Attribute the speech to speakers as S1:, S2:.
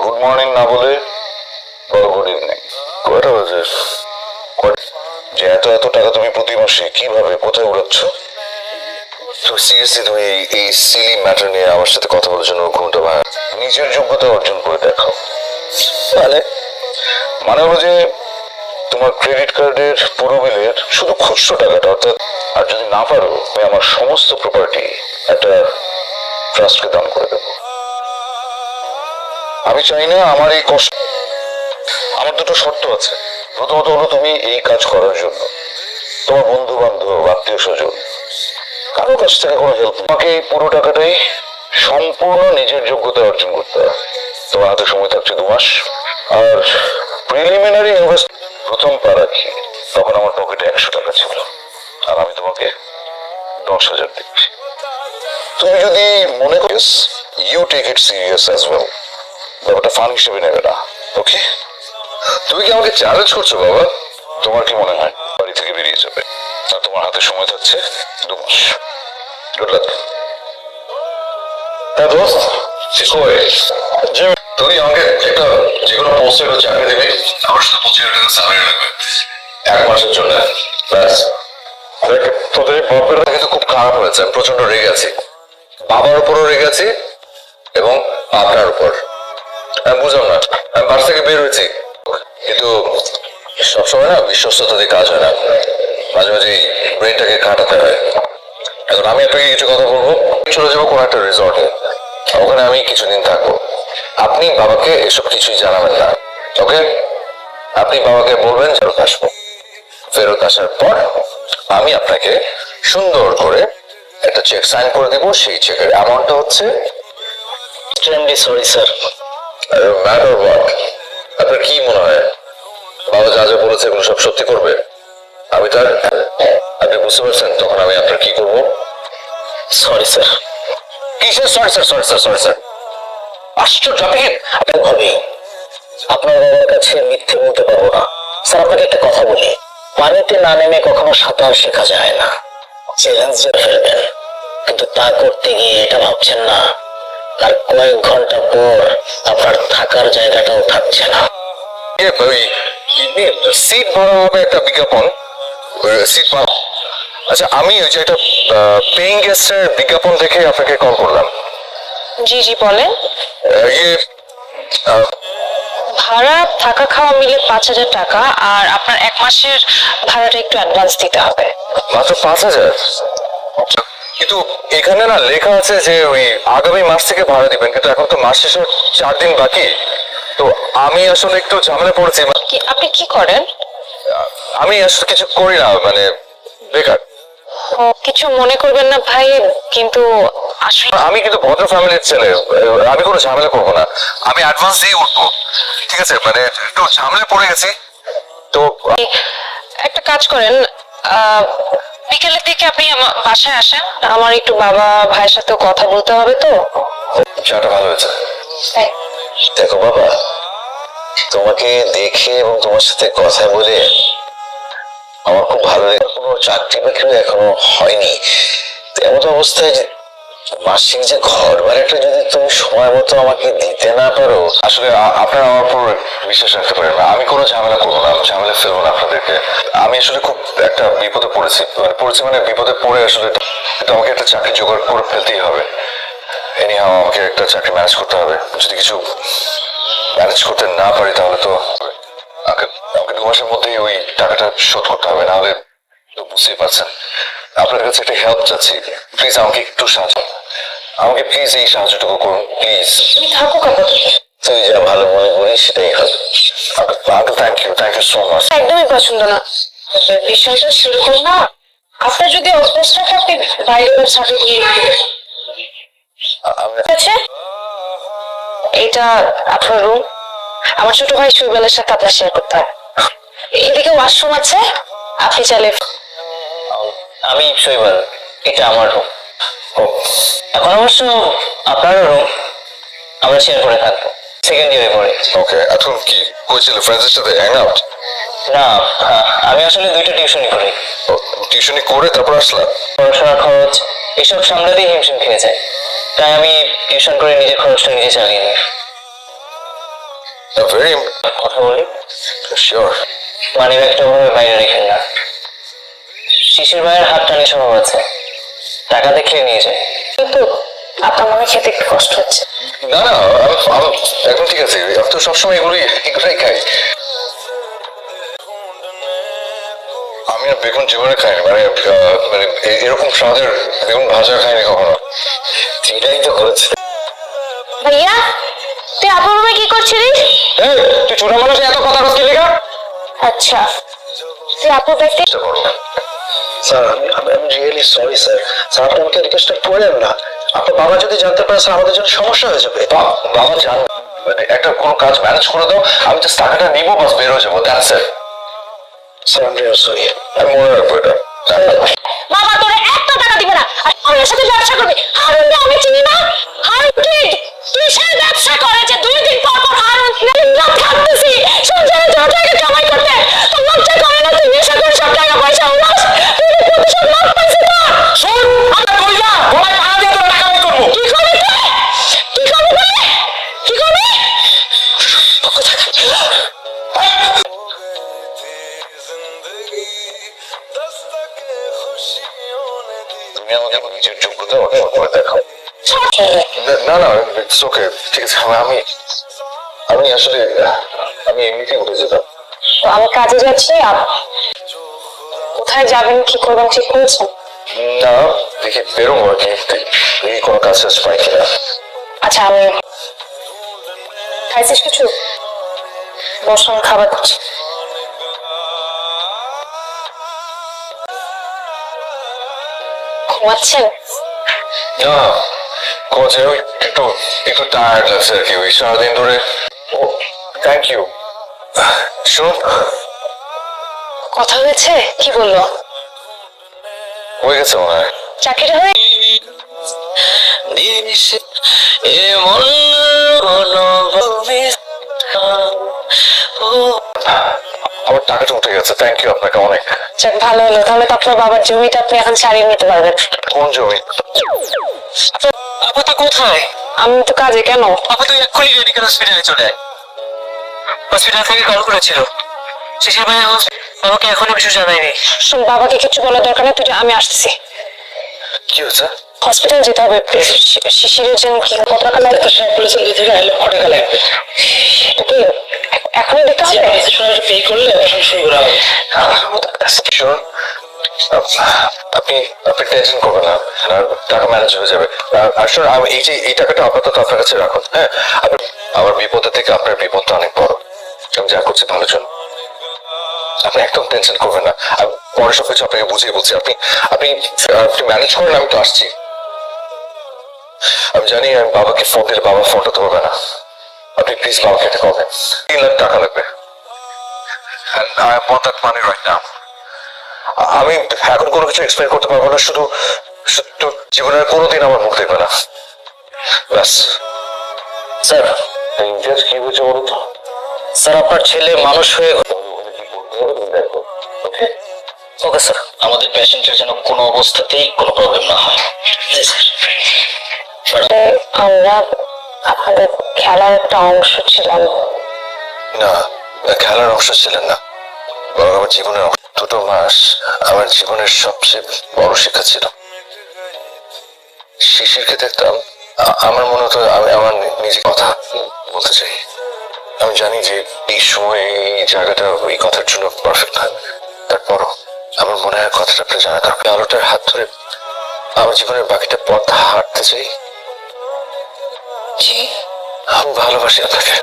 S1: Good morning না বলে বলো গুড ইভিনিং। কয়টা বাজে? যে এত এত টাকা তুমি প্রতি মাসে কিভাবে কোথায় উড়াচ্ছ? তো সিরিয়াসলি তুমি এই সিলি ম্যাটার নিয়ে আমার সাথে কথা বলার জন্য ঘুমটা ভাঙা। নিজের যোগ্যতা অর্জন করে দেখাও। মানে মানে হলো যে তোমার ক্রেডিট কার্ডের পুরো বিলের শুধু খুচরো টাকাটা, অর্থাৎ আর যদি না পারো আমি আমার সমস্ত প্রপার্টি একটা ট্রাস্টকে দান করে দেবো। আমি চাই না আমার এই কষ্ট। আমার দুটো শর্ত আছে। প্রথমত হলো তুমি এই কাজ করার জন্য তোমার বন্ধু বান্ধব আত্মীয় স্বজন কারো কাছ থেকে কোনো হেল্প, তোমাকে এই পুরো টাকাটাই সম্পূর্ণ নিজের যোগ্যতা অর্জন করতে হবে। তোমার হাতে সময় থাকছে 2 মাস। আর প্রিলিমিনারি ইনভেস্ট প্রথম পা রাখি তখন আমার পকেটে 100 টাকা ছিল, আর আমি তোমাকে 10,000 দিচ্ছি। তুমি যদি মনে করিস you take it serious as well, ব্যাপারটা ফান হিসেবে নেবে না। ওকে? তুমি কি আমাকে চ্যালেঞ্জ করছো বাবা? তোমার কি মনে হয় বাড়ি থেকে বেরিয়ে যাবে? আর তোমার হাতে সময় থাকছে 2 মাস। Good luck. হ্যাঁ দোস্ত, তুই আমাকে একটা যে কোনো পোস্টে একটা চাকরি দিবি, আমার সাথে 25,000 টাকা স্যালারি লাগবে 1 মাসের জন্য। ব্যাস। দেখ, তোদের বাপের কিন্তু খুব খারাপ হয়েছে। আমি প্রচন্ড রেগে আছি, বাবার উপরও রেগে আছি এবং আপনার উপর। আমি বুঝলাম না, আমি বাস থেকে বের হয়েছি কিন্তু সবসময় না বিশ্বস্ততা দিয়ে কাজ হয় না, মাঝে মাঝে ব্রেনটাকে কাটাতে হয়। এখন আমি আপনাকে কিছু কথা বলবো, চলে যাবো কোনো একটা রিসর্টে, ওখানে আমি কিছুদিন থাকবো। আপনি বাবাকে এসব কিছুই জানাবেন না, ওকে? আপনি বাবাকে বলবেন ফেরত আসবো। ফেরত আসার পর আমি আপনাকে সুন্দর করে একটা চেক সাইন করে দেবো। সেই চেকের অ্যামাউন্টটা হচ্ছে
S2: extremely sorry sir.
S1: Matter what, আপনার কি মনে হয় বাবা যা যা বলেছে এগুলো সব সত্যি করবে? আমি তার, আপনি বুঝতে পারছেন তখন আমি আপনার কি করবো?
S2: Sorry sir.
S1: কিসের sorry sir? Sorry sir, sorry sir, আশ্চর্য। আপনি
S2: হবেই, আপনার বাবার কাছে মিথ্যে বলতে পারবো না স্যার। আপনাকে একটা কথা বলি, পানিতে না নেমে কখনো সাঁতার শেখা যায় না। চ্যালেঞ্জ ফেলবেন, কিন্তু তা করতে গিয়ে এটা ভাবছেন না আর কয়েক ঘন্টা পর আপনার থাকার জায়গাটাও থাকছে না।
S1: সিট ভাড়া হবে একটা বিজ্ঞাপন, সিট ভাড়া। আচ্ছা, আমি ওই যে একটা পেইং গেস্টের বিজ্ঞাপন দেখে আপনাকে কল করলাম।
S3: জি জি বলেন।
S1: ইয়ে
S3: ভাড়া থাকা খাওয়া মিলে 5,000 টাকা, আর আপনার 1 মাসের ভাড়াটা একটু অ্যাডভান্স দিতে হবে।
S1: মাত্র 5,000? কিন্তু এখানে না লেখা আছে যে ওই আগামী মাস থেকে ভাড়া দিবেন, কিন্তু এখন তো মাস শেষে 4 দিন বাকি। তো আমি আসলে একটু ঝামেলা পড়েছি।
S3: আপনি কি করেন?
S1: আমি আসলে কিছু করি না, মানে বেকার।
S3: ও, কিছু মনে করবেন না ভাই, কিন্তু আসলে
S1: আমি কিন্তু ভদ্র ফ্যামিলির ছেলে, আমি কোনো ঝামেলা করবো না। আমি অ্যাডভান্স দিয়ে উঠবো, ঠিক আছে? মানে একটু ঝামেলা পড়ে গেছি তো।
S3: একটা কাজ করেন, বিকেলের দিকে আপনি আমার বাসায় আসেন, আমার একটু বাবা ভাইয়ের সাথেও কথা বলতে হবে তো।
S1: চাটা ভালো হয়েছে।
S3: তাই
S2: দেখো বাবা, তোমাকে দেখে এবং তোমার সাথে কথা বলে আমার খুব ভালো লাগে। কোনো চাকরি বাকরি এখনো হয়নি, এমন অবস্থায় যে মাসিক যে ঘর ভাড়াটা যদি তুমি সময় মতো আমাকে দিতে না পারো।
S1: আসলে আপনারা আমার উপর বিশ্বাস রাখতে পারেন না, আমি কোনো ঝামেলা করবো না, ঝামেলা ফেলবো না আপনাদেরকে। আমি আসলে খুব একটা বিপদে পড়েছি, মানে বিপদে পড়ে আসলে আমাকে একটা চাকরি জোগাড় করে ফেলতেই হবে। এনিহাও আমাকে একটা চাকরি ম্যানেজ করতে হবে। যদি কিছু ম্যানেজ করতে না পারি তাহলে তো আমাকে 2 মাসের মধ্যেই ওই টাকাটা শোধ করতে হবে, নাহলে তো বুঝতেই পারছেন। আপনার কাছে একটা হেল্প চাচ্ছি, প্লিজ আমাকে একটু সাহায্য, আমাকে প্লিজ এই সাহায্যটুকু করুন প্লিজ।
S3: তুমি থাকুক আপাতত।
S2: তুই যা ভালো মনে করিস সেটাই হবে।
S1: Uncle thank you so much.
S3: একদমই পছন্দ না বিষয়টা সেরকম না। আপনার যদি অভ্যাস থাকে আপনি বাইরের সাথে গিয়ে আছে। এটা আপনার রুম, আমার ছোট ভাই শৈবালের সাথে আপনার শেয়ার করতে হবে। এদিকে ওয়াশরুম আছে, আপনি চাইলে।
S2: আমি শৈবাল, এটা আমার রুম। এখন অবশ্য আপনারও রুম, আমরা শেয়ার করে থাকবো। সেকেন্ড ইয়ারে পড়ে।
S1: ওকে, এখন কি কইছিল ফ্রেন্ডসদের সাথে হ্যাং আউট?
S2: না, আমি আসলে 2টা টিউশনি করি।
S1: টিউশনি করে তারপর আসলাম।
S2: পড়াশোনার খরচ এসব সামলাতেই হিমশিম খেয়ে যায়, তাই আমি টিউশন করে নিজের খরচটা নিজে চালিয়ে নিই।
S1: ভেরি
S2: কথা বলি।
S1: শিওর।
S2: মানি ব্যাগটা ওভাবে বাইরে রেখেন না। শিশির ভাইয়ের হাত টানি স্বভাব আছে, টাকা দেখলে নিয়ে যায়।
S3: কিন্তু আপনার মনে খেতে একটু কষ্ট হচ্ছে।
S1: না না এখন ঠিক আছে, আমি তো সবসময় এগুলোই খাই। আমি আর বেগুন জীবনে খাইনি, মানে এরকম স্বাদের বেগুন ভাজা খাইনি কখনো। এটাই তো করেছে।
S3: ভাইয়া তুই আপুর রুমে কি করছিলিস?
S2: তুই ছোট মানুষ এত কথা বলছিস লেখা?
S3: আচ্ছা তুই আপুর ব্যাগটা
S1: চেষ্টা করো।
S4: স্যার আমি রিয়েলি সরি স্যার। স্যার আপনি আমাকে রিকোয়েস্টটা করেন না। আপনার বাবা যদি জানতে পারে স্যার আমাদের জন্য সমস্যা হয়ে যাবে।
S1: বাবা জান, মানে একটা কোনো কাজ ম্যানেজ করে দাও, আমি জাস্ট টাকাটা নিবো, বাস বের হয়ে যাবো, দ্যাটস ইট।
S4: স্যার আমি রিয়েলি সরি।
S1: আমি মনে রাখবো এটা।
S3: বাবা তোরে একটা টাকা দিবে না, আর আমার সাথে ব্যবসা করবি। হারুনকে আমি চিনি না। হারুন কি কিসের ব্যবসা করে যে 2 দিন পর পর হারুন রাত খাটতেছি সংসারে যা টাকা কামাই করতে, তো লজ্জা করে না? তুই নেশা করে সব টাকা পয়সা উড়াস, তুই প্রতিশোধ লাভ পাইছিস না?
S2: শোন, আমরা কই না গলায় টাকা দিয়ে তোর টাকা বের করবো।
S3: কি করবি তুই? কি করবি বলে? কি করবি?
S1: তুমি আমাকে আমার নিজের যোগ্যতা অর্জন করে দেখাও। না না ইটস ওকে, ঠিক আছে। আমি আসলে আমি এমনিতেই উঠে যেতাম।
S3: তো আমি কাজে যাচ্ছি, কোথায় যাবেন কি করবেন ঠিক করেছেন?
S1: না দেখি বেরোবো আর কি, দেখি কোনো কাজ টাজ পাই কিনা।
S3: আচ্ছা আমি খাইছিস কিছু? বসুন খাবার খাচ্ছি। ঘুমাচ্ছেন?
S1: না কোচ ওই একটু টায়ার্ড লাগছে আর কি, ওই সারাদিন ধরে। ও থ্যাংক ইউ। শোন,
S3: কথা হয়েছে? কি বললো?
S1: হয়ে গেছে মনে হয়।
S3: চাকরিটা হয়ে
S2: এমন অনুভবে
S1: আমার টাকাটা উঠে গেছে, থ্যাংক ইউ আপনাকে অনেক।
S3: যাক ভালো হলো, তাহলে তো আপনার বাবার জমিটা আপনি এখন ছাড়িয়ে নিতে পারবেন।
S1: কোন জমি?
S2: আপু তো কোথায়?
S3: আমি তো কাজে। কেন?
S2: আপু তুই এক্ষুনি মেডিকেল হসপিটালে চলে আয়। হসপিটাল থেকে কল করেছিল শিশির ভাই, আমাকে এখনো কিছু জানায়নি।
S3: শোন, বাবাকে কিছু বলার দরকার নেই, তুই যা, আমি আসতেছি।
S1: কি হয়েছে?
S3: হসপিটাল যেতে হবে। শিশিরের জন্য কি কত টাকা লাগবে?
S4: স্যার বলেছেন 2 থেকে 1 লক্ষ টাকা লাগবে।
S3: এটা কি এখনই দিতে হবে?
S4: পে করলে অপারেশন শুরু করা হবে।
S1: শোন, আপনি টেনশন করবেন না, আর টাকা ম্যানেজ হয়ে যাবে। আর শোন, এই টাকাটা আপাতত আপনার কাছে রাখুন। হ্যাঁ, আমার বিপদের থেকে আপনার বিপদটা অনেক বড়। আমি যা করছি ভালোর জন্য, আপনি একদম টেনশন করবেন না। আমি পরে সবকিছু আপনাকে বুঝিয়ে বলছি, আপনি আপনি আপনি ম্যানেজ করেন, আমি তো আসছি। আমি জানি আমি বাবাকে ফোন দিলে বাবা ফোনটা ধরবে না। আপনি প্লিজ বাবাকে এটা করবেন। 3 লাখ টাকা লাগবে। And I want that money right now. আমি এখন কোনো কিছু এক্সপ্লেন করতে পারবো না, শুধু জীবনের কোনোদিন আমার মুখ দেখবে না, ব্যাস।
S2: স্যার,
S1: ইন্টারেস্ট কি হয়েছে বলো তো?
S2: স্যার আপনার ছেলে মানুষ হয়ে ওকে স্যার, আমাদের পেশেন্টের যেন কোনো অবস্থাতেই কোনো প্রবলেম না হয়। জি স্যার।
S3: আমরা আপনাদের খেলার একটা অংশ ছিলাম।
S1: না, খেলার অংশ ছিলেন না, বরং আমার জীবনের 2 মাস আমার জীবনের সবচেয়ে বড় শিক্ষা ছিল। শিশিরকে দেখতাম, আমার মনে হতো আমি আমার নিজের কথা বলতে চাই। আমি জানি যে এই সময় এই জায়গাটা এই কথার জন্য পারফেক্ট নয়, তারপরও আমার মনে হয় কথাটা আপনার জানা দরকার। আলোটার হাত ধরে আমার জীবনের বাকিটা পথ হাঁটতে চাই। আমি ভালোবাসি আপনাকে।